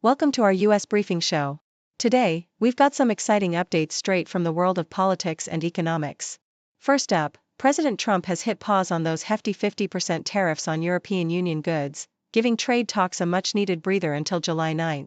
Welcome to our US Briefing Show. Today, we've got some exciting updates straight from the world of politics and economics. First up, President Trump has hit pause on those hefty 50% tariffs on European Union goods, giving trade talks a much-needed breather until July 9.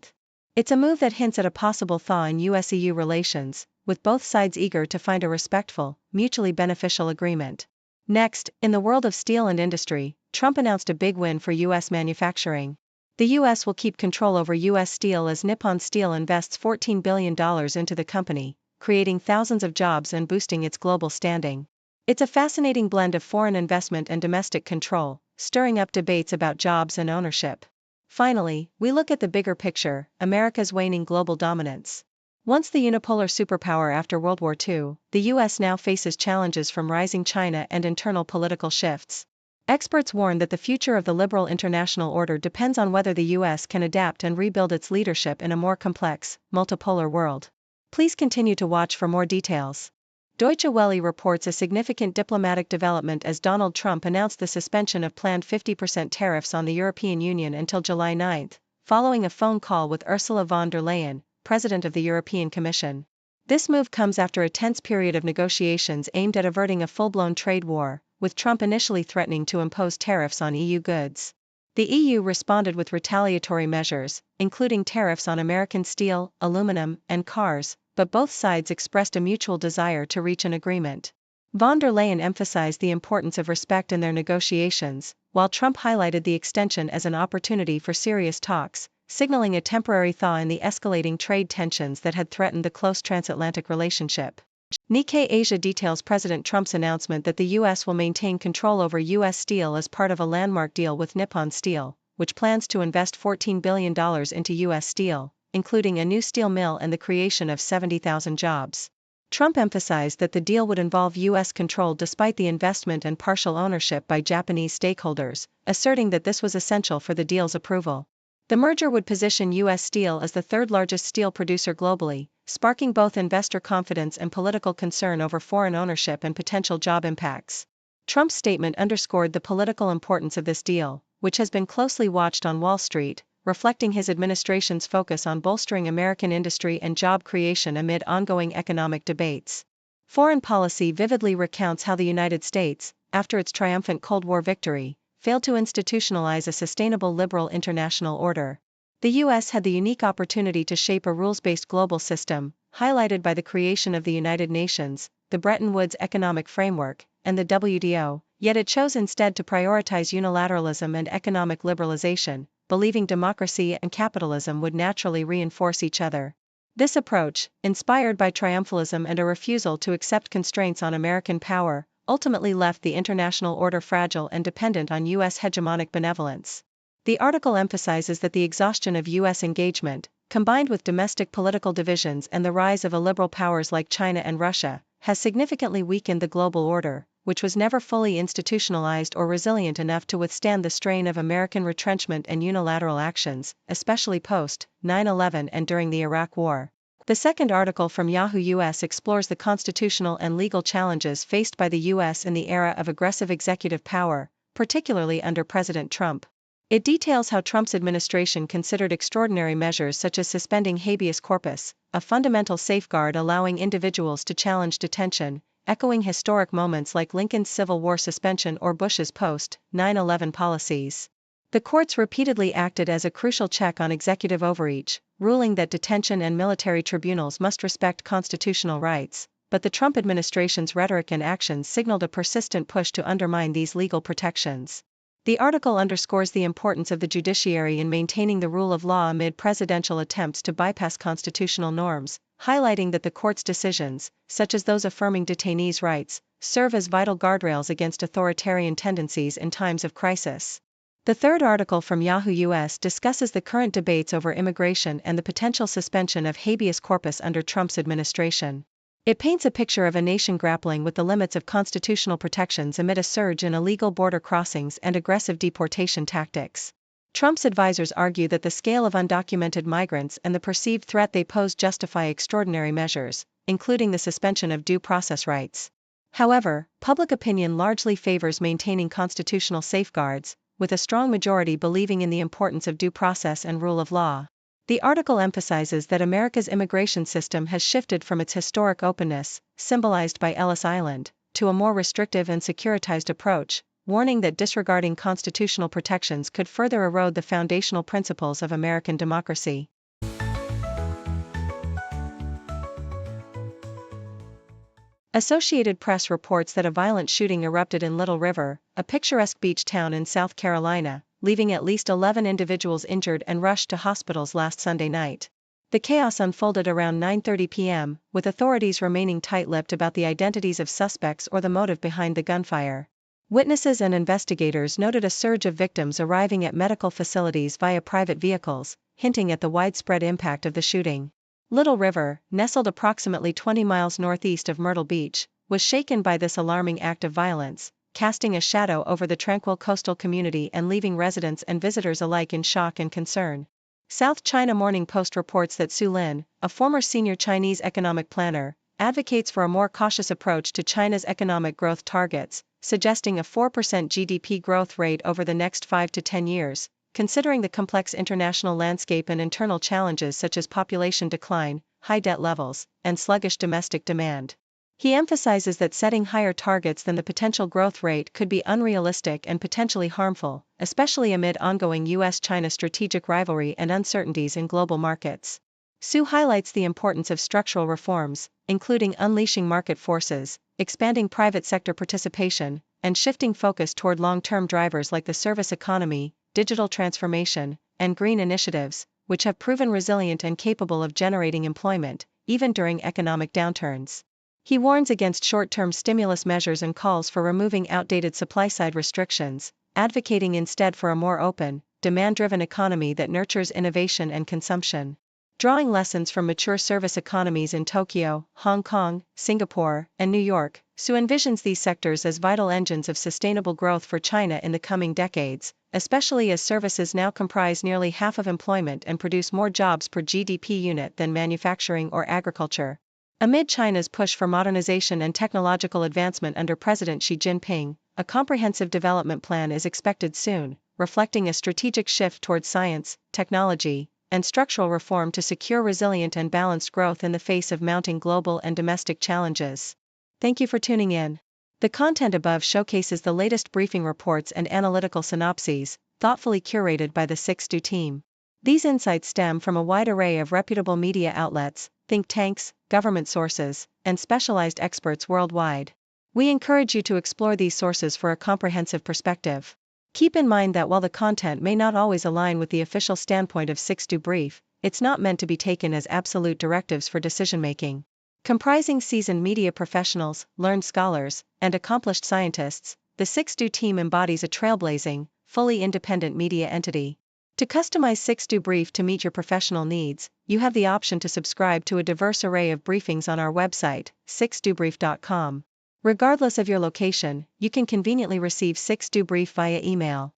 It's a move that hints at a possible thaw in US-EU relations, with both sides eager to find a respectful, mutually beneficial agreement. Next, in the world of steel and industry, Trump announced a big win for US manufacturing. The U.S. will keep control over U.S. Steel as Nippon Steel invests $14 billion into the company, creating thousands of jobs and boosting its global standing. It's a fascinating blend of foreign investment and domestic control, stirring up debates about jobs and ownership. Finally, we look at the bigger picture, America's waning global dominance. Once the unipolar superpower after World War II, the U.S. now faces challenges from rising China and internal political shifts. Experts warn that the future of the liberal international order depends on whether the U.S. can adapt and rebuild its leadership in a more complex, multipolar world. Please continue to watch for more details. WWII reports a significant diplomatic development as Donald Trump announced the suspension of planned 50% tariffs on the European Union until July 9, following a phone call with Ursula von der Leyen, President of the European Commission. This move comes after a tense period of negotiations aimed at averting a full-blown trade war, with Trump initially threatening to impose tariffs on EU goods. The EU responded with retaliatory measures, including tariffs on American steel, aluminum, and cars, but both sides expressed a mutual desire to reach an agreement. Von der Leyen emphasized the importance of respect in their negotiations, while Trump highlighted the extension as an opportunity for serious talks, signaling a temporary thaw in the escalating trade tensions that had threatened the close transatlantic relationship. Nikkei Asia details President Trump's announcement that the U.S. will maintain control over U.S. Steel as part of a landmark deal with Nippon Steel, which plans to invest $14 billion into U.S. Steel, including a new steel mill and the creation of 70,000 jobs. Trump emphasized that the deal would involve U.S. control despite the investment and partial ownership by Japanese stakeholders, asserting that this was essential for the deal's approval. The merger would position U.S. Steel as the third-largest steel producer globally, sparking both investor confidence and political concern over foreign ownership and potential job impacts. Trump's statement underscored the political importance of this deal, which has been closely watched on Wall Street, reflecting his administration's focus on bolstering American industry and job creation amid ongoing economic debates. Foreign policy vividly recounts how the United States, after its triumphant Cold War victory, failed to institutionalize a sustainable liberal international order. The U.S. had the unique opportunity to shape a rules-based global system, highlighted by the creation of the United Nations, the Bretton Woods Economic Framework, and the WTO, yet it chose instead to prioritize unilateralism and economic liberalization, believing democracy and capitalism would naturally reinforce each other. This approach, inspired by triumphalism and a refusal to accept constraints on American power, ultimately left the international order fragile and dependent on U.S. hegemonic benevolence. The article emphasizes that the exhaustion of U.S. engagement, combined with domestic political divisions and the rise of illiberal powers like China and Russia, has significantly weakened the global order, which was never fully institutionalized or resilient enough to withstand the strain of American retrenchment and unilateral actions, especially post-9/11 and during the Iraq War. The second article from Yahoo US explores the constitutional and legal challenges faced by the U.S. in the era of aggressive executive power, particularly under President Trump. It details how Trump's administration considered extraordinary measures such as suspending habeas corpus, a fundamental safeguard allowing individuals to challenge detention, echoing historic moments like Lincoln's Civil War suspension or Bush's post-9/11 policies. The courts repeatedly acted as a crucial check on executive overreach, ruling that detention and military tribunals must respect constitutional rights, but the Trump administration's rhetoric and actions signaled a persistent push to undermine these legal protections. The article underscores the importance of the judiciary in maintaining the rule of law amid presidential attempts to bypass constitutional norms, highlighting that the court's decisions, such as those affirming detainees' rights, serve as vital guardrails against authoritarian tendencies in times of crisis. The third article from Yahoo US discusses the current debates over immigration and the potential suspension of habeas corpus under Trump's administration. It paints a picture of a nation grappling with the limits of constitutional protections amid a surge in illegal border crossings and aggressive deportation tactics. Trump's advisors argue that the scale of undocumented migrants and the perceived threat they pose justify extraordinary measures, including the suspension of due process rights. However, public opinion largely favors maintaining constitutional safeguards, with a strong majority believing in the importance of due process and rule of law. The article emphasizes that America's immigration system has shifted from its historic openness, symbolized by Ellis Island, to a more restrictive and securitized approach, warning that disregarding constitutional protections could further erode the foundational principles of American democracy. Associated Press reports that a violent shooting erupted in Little River, a picturesque beach town in South Carolina, leaving at least 11 individuals injured and rushed to hospitals last Sunday night. The chaos unfolded around 9:30 p.m., with authorities remaining tight-lipped about the identities of suspects or the motive behind the gunfire. Witnesses and investigators noted a surge of victims arriving at medical facilities via private vehicles, hinting at the widespread impact of the shooting. Little River, nestled approximately 20 miles northeast of Myrtle Beach, was shaken by this alarming act of violence, casting a shadow over the tranquil coastal community and leaving residents and visitors alike in shock and concern. South China Morning Post reports that Su Lin, a former senior Chinese economic planner, advocates for a more cautious approach to China's economic growth targets, suggesting a 4% GDP growth rate over the next 5 to 10 years, considering the complex international landscape and internal challenges such as population decline, high debt levels, and sluggish domestic demand. He emphasizes that setting higher targets than the potential growth rate could be unrealistic and potentially harmful, especially amid ongoing U.S.-China strategic rivalry and uncertainties in global markets. Su highlights the importance of structural reforms, including unleashing market forces, expanding private sector participation, and shifting focus toward long-term drivers like the service economy, digital transformation, and green initiatives, which have proven resilient and capable of generating employment, even during economic downturns. He warns against short-term stimulus measures and calls for removing outdated supply-side restrictions, advocating instead for a more open, demand-driven economy that nurtures innovation and consumption. Drawing lessons from mature service economies in Tokyo, Hong Kong, Singapore, and New York, Su envisions these sectors as vital engines of sustainable growth for China in the coming decades, especially as services now comprise nearly half of employment and produce more jobs per GDP unit than manufacturing or agriculture. Amid China's push for modernization and technological advancement under President Xi Jinping, a comprehensive development plan is expected soon, reflecting a strategic shift towards science, technology, and structural reform to secure resilient and balanced growth in the face of mounting global and domestic challenges. Thank you for tuning in. The content above showcases the latest briefing reports and analytical synopses, thoughtfully curated by the 6Do team. These insights stem from a wide array of reputable media outlets, think tanks, government sources, and specialized experts worldwide. We encourage you to explore these sources for a comprehensive perspective. Keep in mind that while the content may not always align with the official standpoint of 6Do Brief, it's not meant to be taken as absolute directives for decision-making. Comprising seasoned media professionals, learned scholars, and accomplished scientists, the 6Do team embodies a trailblazing, fully independent media entity. To customize 6Do Brief to meet your professional needs, you have the option to subscribe to a diverse array of briefings on our website, 6dobrief.com. Regardless of your location, you can conveniently receive 6Do Brief via email.